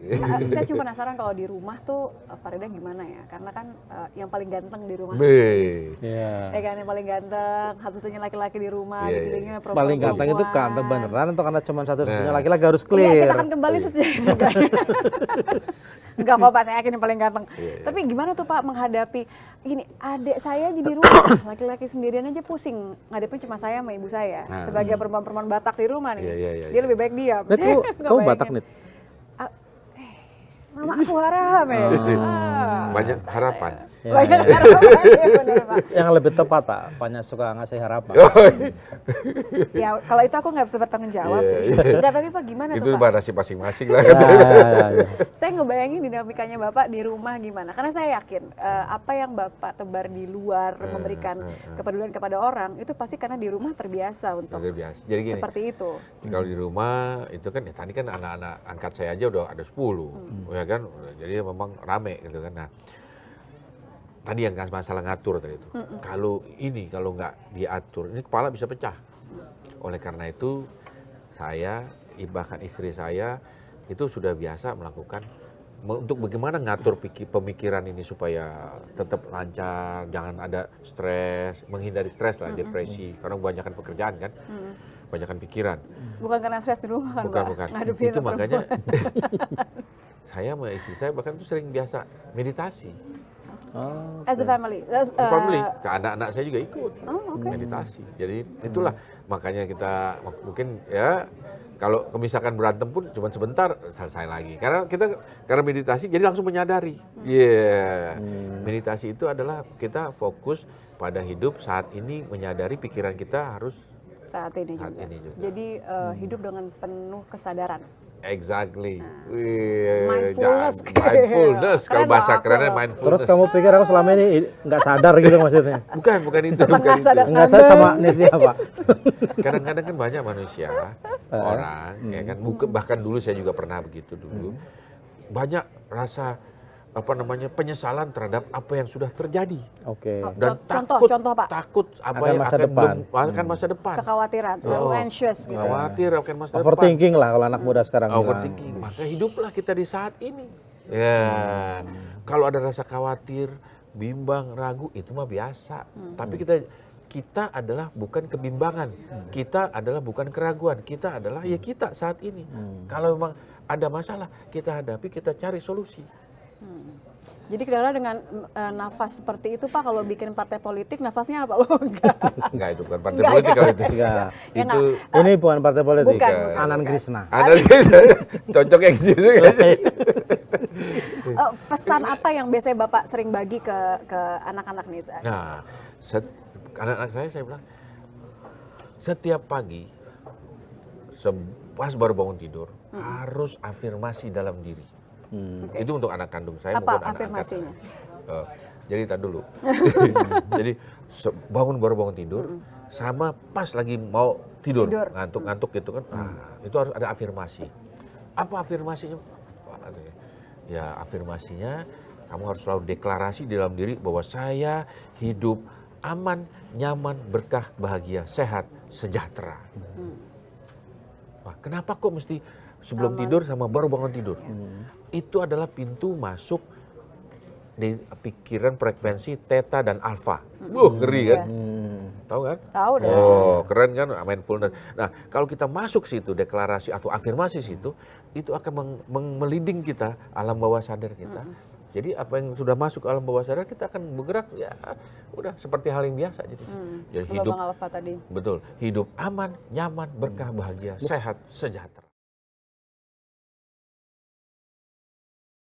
Saya cuma penasaran kalau di rumah tuh Pak Rida gimana ya? Karena kan yang paling ganteng di rumah. Iya. Ya kan yang paling ganteng, satu-satunya laki-laki di rumah, Iya, dikelilingnya perempuan. Paling ganteng itu ganteng beneran atau karena cuma satu-satunya laki-laki harus Iya, clear. kita akan kembali sejenak. Enggak kok Pak, saya yakin yang paling ganteng. Tapi gimana tuh Pak menghadapi ini, adik saya di rumah, laki-laki sendirian aja pusing. Ngadepin cuma saya sama ibu saya. Sebagai perempuan-perempuan Batak di rumah nih. Dia lebih baik diam. Nit, kamu Batak, Nit? Mama aku harap ya. Banyak harapan. Banyak harapan, ya bener Pak. Yang lebih tepat Pak, banyak suka ngasih harapan. Ya kalau itu aku nggak bisa bertanggung jawab. Enggak, tapi Pak gimana Itu tuh Pak? bahasa masing-masing lah. Saya ngebayangin dinamikanya Bapak di rumah gimana. Karena saya yakin apa yang Bapak tebar di luar memberikan kepedulian kepada orang itu pasti karena di rumah terbiasa untuk Jadi gini, seperti itu. kalau di rumah itu kan tadi kan anak-anak angkat saya aja udah ada 10, ya kan. Jadi memang rame gitu kan. Nah, tadi yang masalah ngatur tadi itu. Kalau nggak diatur, ini kepala bisa pecah. Oleh karena itu saya, bahkan istri saya itu sudah biasa melakukan untuk bagaimana ngatur pemikiran ini supaya tetap lancar, jangan ada stres, menghindari stres lah, depresi, karena kebanyakan pekerjaan kan, kebanyakan pikiran. Bukan karena stres di rumah kan Pak? Bukan. Ngadepin Itu makanya saya perempuan. sama istri saya bahkan tuh sering biasa meditasi. As a family? Family, anak-anak saya juga ikut meditasi. Jadi itulah makanya kita mungkin ya kalau misalkan berantem pun cuma sebentar selesai lagi. Karena meditasi jadi langsung menyadari. Meditasi itu adalah kita fokus pada hidup saat ini, menyadari pikiran kita harus saat ini juga. Jadi hidup dengan penuh kesadaran. Exactly. Mindfulness. Kalau bahasa kerennya mindfulness. Terus kamu pikir aku selama ini nggak sadar gitu maksudnya? Bukan itu. Nggak sadar sama Nitya Pak. Kadang-kadang kan banyak manusia, orang, ya kan, bahkan dulu saya juga pernah begitu dulu. Banyak rasa penyesalan terhadap apa yang sudah terjadi. Oke. Dan Contoh Pak. takut apa Akan yang masa depan. akan masa depan. Kekhawatiran, terlalu anxious gitu. Khawatir akan masa depan. Overthinking lah kalau anak muda sekarang. Overthinking. Maka hiduplah kita di saat ini. Ya, kalau ada rasa khawatir, bimbang, ragu, itu mah biasa. Tapi kita adalah bukan kebimbangan, kita adalah bukan keraguan, kita adalah ya kita saat ini. Kalau memang ada masalah, kita hadapi, kita cari solusi. Jadi kendala dengan nafas seperti itu Pak, kalau bikin partai politik nafasnya apa loh? Enggak, itu bukan partai politik kalau itu. Enggak. Itu Ini bukan partai politik. Bukan. Anan Krishna. cocok yang situ. Pesan apa yang biasanya Bapak sering bagi ke anak-anak nih? Nah, anak-anak saya bilang, setiap pagi, pas baru bangun tidur, harus afirmasi dalam diri. Itu untuk anak kandung saya. Apa maupun afirmasinya? Jadi tak dulu. Jadi baru bangun tidur, sama pas lagi mau tidur. Ngantuk gitu kan. Itu harus ada afirmasi. Apa afirmasinya? Ya afirmasinya kamu harus selalu deklarasi di dalam diri bahwa saya hidup aman, nyaman, berkah, bahagia, sehat, sejahtera. Wah, kenapa kok mesti sebelum tidur sama baru bangun tidur? Itu adalah pintu masuk di pikiran frekuensi theta dan alpha. Ngeri kan? Tahu kan? Tahu deh. Oh, keren kan? Mindfulness. Nah, kalau kita masuk situ, deklarasi atau afirmasi situ, itu akan meliding kita, alam bawah sadar kita. Jadi apa yang sudah masuk alam bawah sadar, kita akan bergerak, ya udah seperti hal yang biasa. Jadi hidup, alpha tadi. betul, hidup aman, nyaman, berkah, bahagia, sehat, sejahtera.